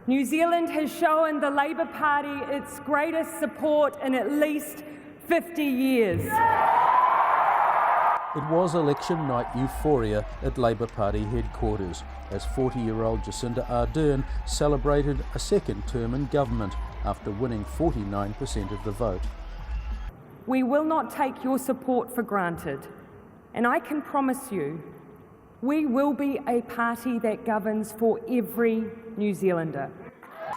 New Zealand has shown the Labour Party its greatest support in at least 50 years. It was election night euphoria at Labour Party headquarters as 40-year-old Jacinda Ardern celebrated a second term in government after winning 49% of the vote. We will not take your support for granted, and I can promise you we will be a party that governs for every New Zealander.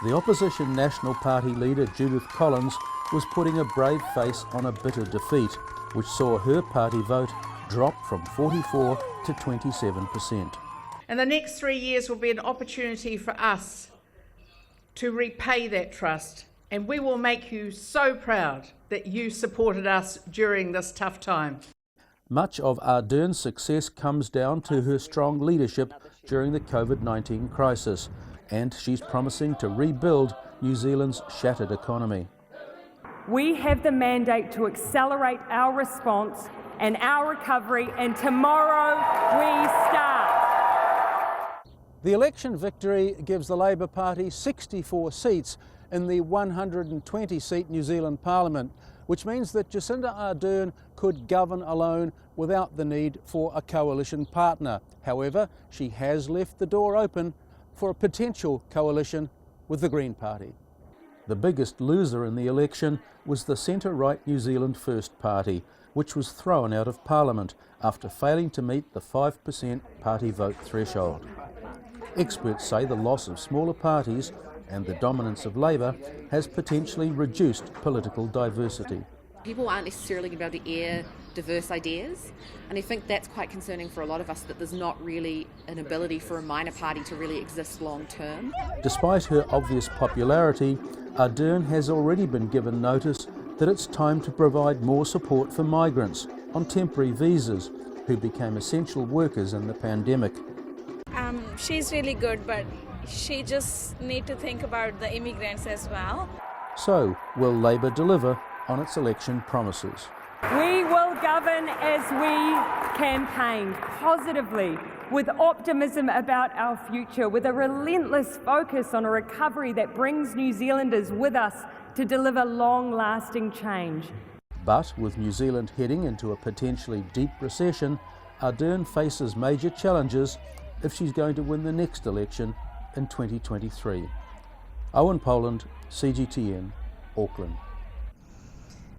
The opposition National Party leader Judith Collins was putting a brave face on a bitter defeat, which saw her party vote drop from 44 to 27%. And the next 3 years will be an opportunity for us to repay that trust, and we will make you so proud that you supported us during this tough time. Much of Ardern's success comes down to her strong leadership during the COVID-19 crisis, and she's promising to rebuild New Zealand's shattered economy. We have the mandate to accelerate our response and our recovery, and tomorrow we start. The election victory gives the Labour Party 64 seats in the 120-seat New Zealand Parliament, which means that Jacinda Ardern could govern alone without the need for a coalition partner. However, she has left the door open for a potential coalition with the Green Party. The biggest loser in the election was the centre-right New Zealand First Party, which was thrown out of Parliament after failing to meet the 5% party vote threshold. Experts say the loss of smaller parties and the dominance of Labour has potentially reduced political diversity. People aren't necessarily going to be able to air diverse ideas, and I think that's quite concerning for a lot of us, that there's not really an ability for a minor party to really exist long term. Despite her obvious popularity, Ardern has already been given notice that it's time to provide more support for migrants on temporary visas who became essential workers in the pandemic. She's really good, but she just need to think about the immigrants as well. So, will Labour deliver on its election promises? We will govern as we campaign positively, with optimism about our future, with a relentless focus on a recovery that brings New Zealanders with us to deliver long-lasting change. But with New Zealand heading into a potentially deep recession, Ardern faces major challenges if she's going to win the next election in 2023. Owen Poland, CGTN, Auckland.